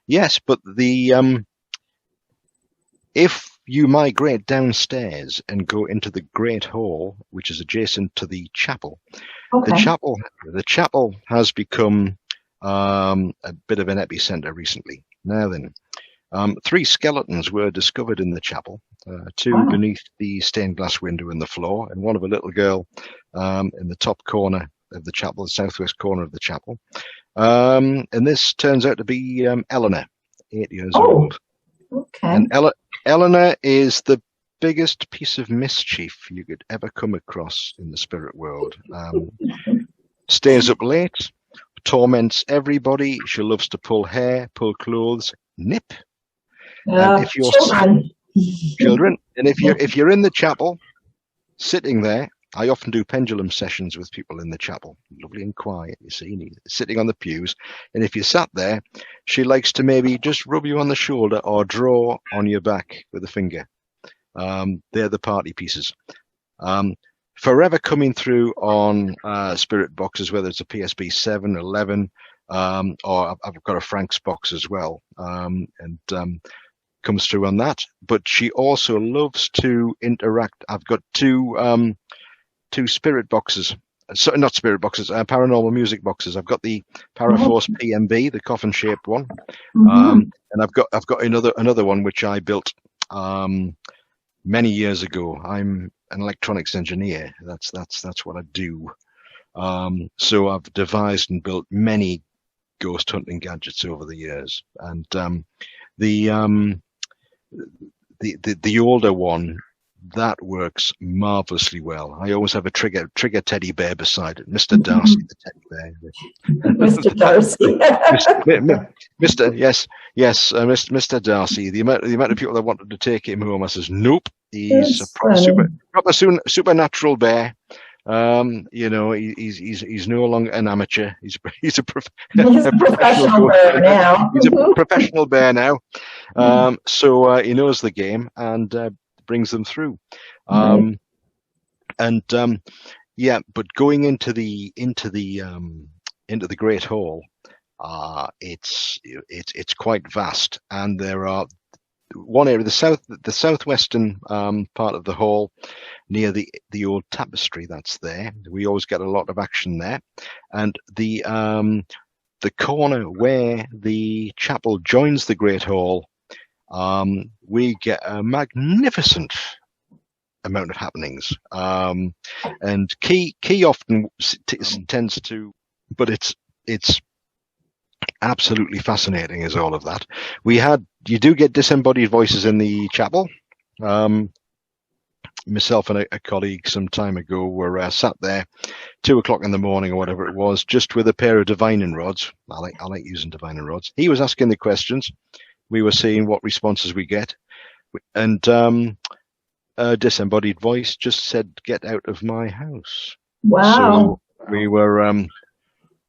Yes, but if you migrate downstairs and go into the Great Hall, which is adjacent to the chapel, Okay. the chapel has become a bit of an epicenter recently. Now then, 3 skeletons were discovered in the chapel, 2 beneath the stained glass window in the floor, and one of a little girl in the top corner of the chapel, the southwest corner of the chapel. And this turns out to be Eleanor, 8 years old. Okay. And Eleanor is the biggest piece of mischief you could ever come across in the spirit world. Stays up late, torments everybody. She loves to pull hair, pull clothes, nip. And if you're children, and if you're in the chapel, sitting there, I often do pendulum sessions with people in the chapel, lovely and quiet, you see, sitting on the pews. And if you sat there, she likes to maybe just rub you on the shoulder or draw on your back with a finger. They're the party pieces. Forever coming through on spirit boxes, whether it's a PSB 7, 11, or I've got a Frank's box as well, and comes through on that. But she also loves to interact. I've got two spirit boxes. So not spirit boxes, paranormal music boxes. I've got the Paraforce PMB, the coffin-shaped one, and I've got another one which I built many years ago. I'm an electronics engineer. That's what I do. So I've devised and built many ghost hunting gadgets over the years, and the older one, that works marvelously well. I always have a trigger teddy bear beside it, Mr. Darcy, the teddy bear. Mr. Darcy. Mr. Darcy. The amount of people that wanted to take him home, I says, nope. He's a proper supernatural bear. He's no longer an amateur. He's a professional bear now. He's a professional bear now. So he knows the game and brings them through. But going into the Great Hall, it's quite vast, and there are one area, the southwestern part of the hall, near the old tapestry that's there. We always get a lot of action there, and the corner where the chapel joins the Great Hall, we get a magnificent amount of happenings. And key often tends to, but it's absolutely fascinating is all of that. You do get disembodied voices in the chapel. Myself and a colleague some time ago were sat there 2 o'clock in the morning or whatever it was, just with a pair of divining rods. I like using divining rods. He was asking the questions. We were seeing what responses we get. And a disembodied voice just said, "Get out of my house." Wow. So we were,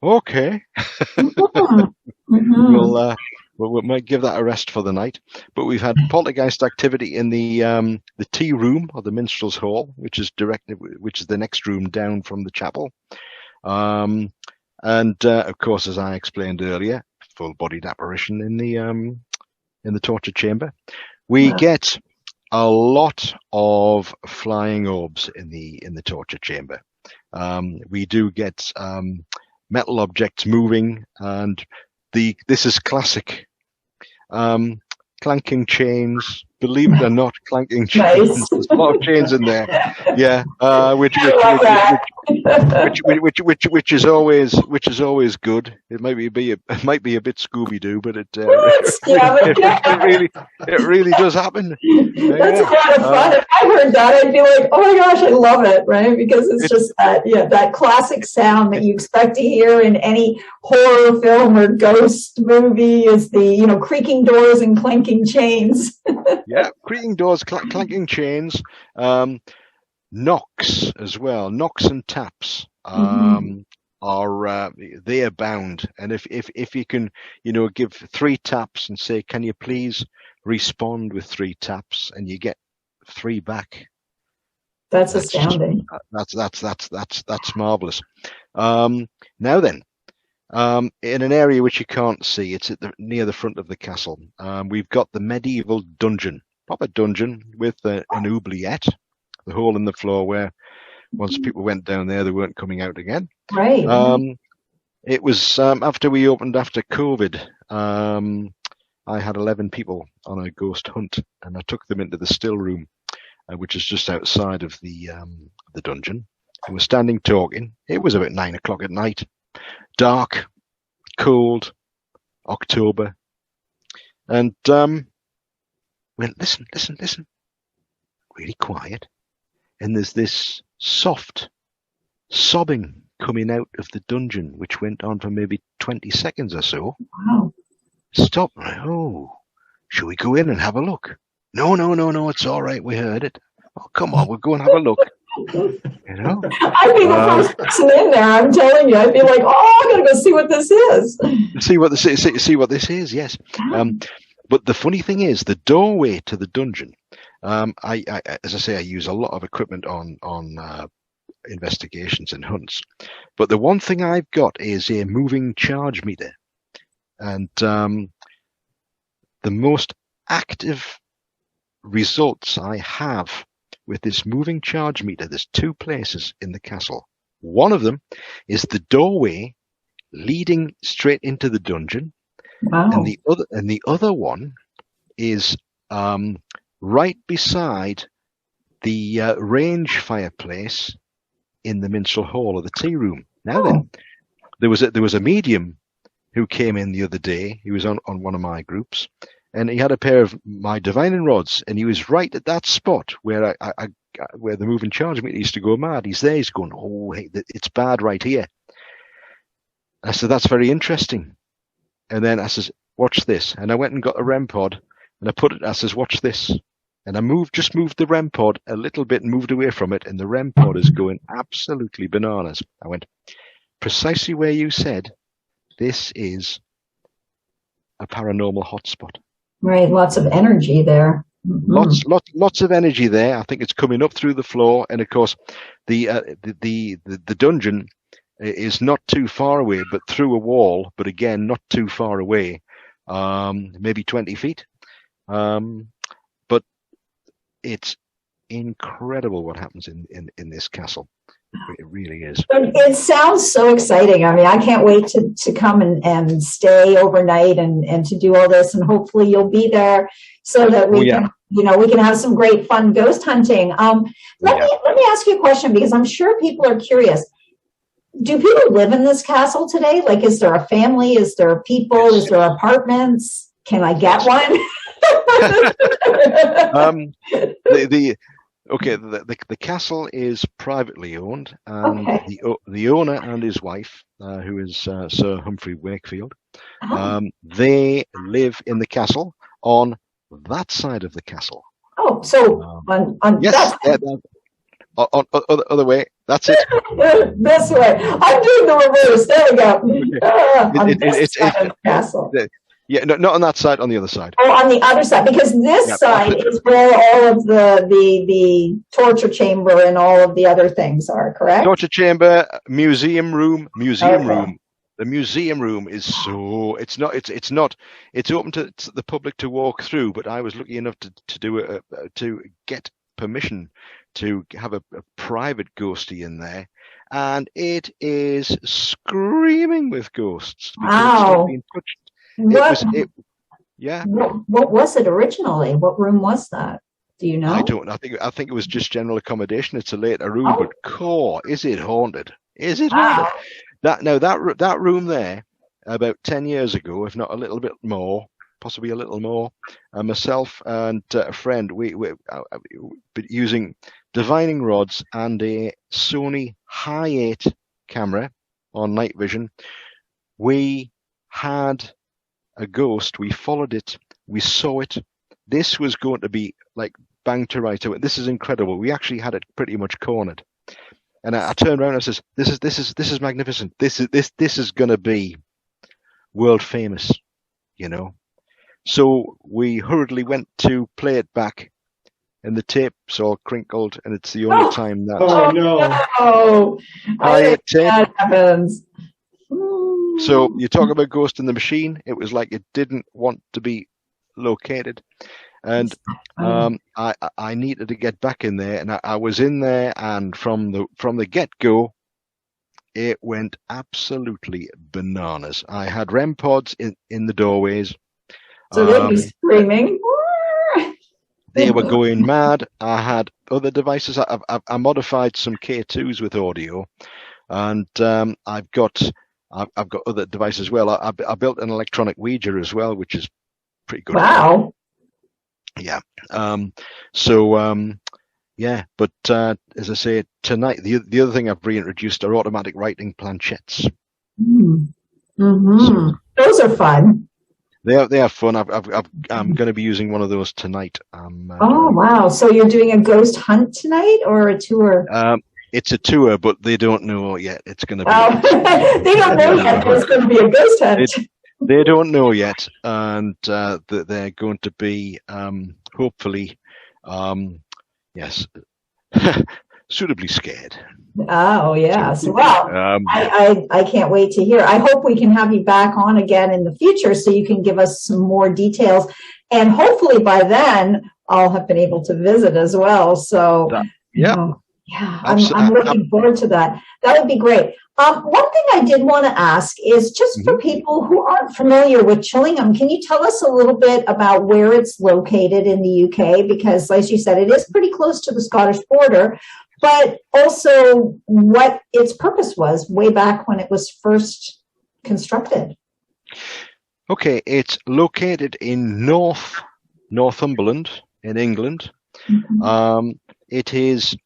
okay. We might give that a rest for the night. But we've had poltergeist activity in the tea room or the minstrel's hall, which is the next room down from the chapel. And of course, as I explained earlier, full-bodied apparition in the torture chamber. We get a lot of flying orbs in the torture chamber. We do get metal objects moving, and this is classic. Clanking chains, believe it or not, clanking chains. Nice. There's a lot of chains in there. Yeah, which is always good. It might be a bit Scooby-Doo, but it really does happen. That's a lot of fun. If I heard that, I'd be like, oh my gosh, I love it, right? Because it's just that classic sound that you expect to hear in any horror film or ghost movie is the creaking doors and clanking chains. Yeah, creaking doors, clanking chains, knocks as well. Knocks and taps they abound. And if you can, give 3 taps and say, "Can you please respond with 3 taps?" and you get 3 back. That's astounding. That's marvelous. Now then, in an area which you can't see. It's near the front of the castle. We've got the medieval dungeon, proper dungeon with an oubliette, the hole in the floor where once people went down there, they weren't coming out again. Right. It was after we opened after COVID. I had 11 people on a ghost hunt, and I took them into the still room, which is just outside of the dungeon. And we're standing talking. It was about 9 o'clock at night. Dark, cold, October, and went, listen, really quiet, and there's this soft sobbing coming out of the dungeon, which went on for maybe 20 seconds or so. Wow. Stop. Oh, should we go in and have a look? No, it's all right, we heard it. Oh, come on, we'll go and have a look. You know, I'd be the first person in there. I'm telling you, I'd be like, "Oh, I'm gonna go see what this is." See what this is. Yes, but the funny thing is, the doorway to the dungeon. I as I say, I use a lot of equipment on investigations and hunts, but the one thing I've got is a moving charge meter, and the most active results I have with this moving charge meter, there's two places in the castle. One of them is the doorway leading straight into the dungeon. Wow. And the other one is right beside the range fireplace in the minstrel hall or the tea room. Now then, there was a medium who came in the other day. He was on one of my groups, and he had a pair of my divining rods, and he was right at that spot where where the moving charge meter used to go mad. He's there. He's going, oh, hey, it's bad right here. I said, that's very interesting. And then I says, watch this. And I went and got a REM pod, and I put it. I says, watch this. And I just moved the REM pod a little bit and moved away from it, and the REM pod is going absolutely bananas. I went, precisely where you said, this is a paranormal hotspot. Right, lots of energy there. Mm-hmm. Lots of energy there. I think it's coming up through the floor, and of course, the dungeon is not too far away, but through a wall. But again, not too far away, maybe 20 feet. But it's incredible what happens in this castle. It really is. It sounds so exciting. I mean, I can't wait to come and stay overnight and to do all this, and hopefully you'll be there so that we can, we can have some great fun ghost hunting. Let me ask you a question, because I'm sure people are curious. Do people live in this castle today? Like, is there a family? Is there people? Is there apartments? Can I get one? The castle is privately owned, and the owner and his wife, who is Sir Humphrey Wakefield, they live in the castle on that side of the castle. Oh, so on yes, on other way. That's it. This way. I'm doing the reverse. There we go. On this side of the castle. Yeah, no, not on that side. On the other side. Oh, on the other side, because this side is where all of the torture chamber and all of the other things are. Correct. Torture chamber, museum room. The museum room is so it's open to the public to walk through. But I was lucky enough to get permission to have a private ghostie in there, and it is screaming with ghosts. Wow. What was it originally? What room was that? Do you know? I don't. I think it was just general accommodation. It's a later room, but core, is it haunted? Is it haunted? That room there, about 10 years ago, if not a little bit more, possibly a little more, myself and a friend, we using divining rods and a Sony Hi8 camera on night vision. We had a ghost. We followed it. We saw it. This was going to be like bang to right away. This is incredible. We actually had it pretty much cornered. And I turned around and I says, "This is magnificent. This is going to be world famous, you know." So we hurriedly went to play it back, and the tape's all crinkled, and it's the only time that. Oh no! Hi, tape. That happens. So you talk about Ghost in the Machine. It was like it didn't want to be located, and I needed to get back in there, and I was in there, and from the get-go, it went absolutely bananas. I had REM pods in the doorways. So they'd be screaming. They were going mad. I had other devices. I modified some K2s with audio, and I've got other devices as well. I built an electronic Ouija as well, which is pretty good. Wow. Yeah. Yeah. But as I say, tonight the other thing I've reintroduced are automatic writing planchettes. Mm-hmm. So, those are fun. They are fun. I'm going to be using one of those tonight. Oh wow! So you're doing a ghost hunt tonight or a tour? It's a tour, but they don't know yet. It's going to be. They don't know yet. It's going to be a ghost hunt. They don't know yet, and they're going to be hopefully, yes, suitably scared. Oh yes. Well, I can't wait to hear. I hope we can have you back on again in the future so you can give us some more details. And hopefully by then I'll have been able to visit as well. So yeah, I'm looking forward to that. That would be great. One thing I did want to ask is just for people who aren't familiar with Chillingham, can you tell us a little bit about where it's located in the UK? Because as you said, it is pretty close to the Scottish border, but also what its purpose was way back when it was first constructed. Okay, it's located in Northumberland in England. It is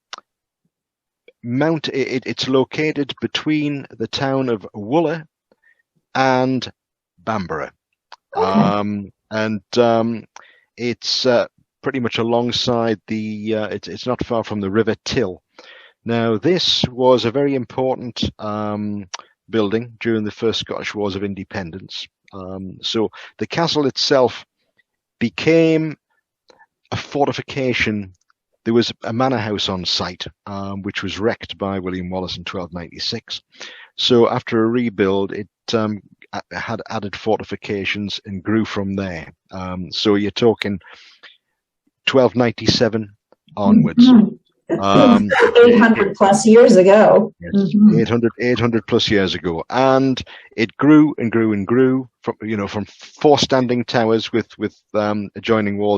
it's located between the town of Wooler and Bamborough. It's pretty much alongside the it's not far from the River Till. Now this was a very important building during the first Scottish Wars of Independence. So the castle itself became a fortification. There was a manor house on site, which was wrecked by William Wallace in 1296. So after a rebuild, it had added fortifications and grew from there. So you're talking 1297 onwards. 800 plus years ago. Yes, 800 plus years ago, and it grew and grew and grew from 4 standing towers with adjoining walls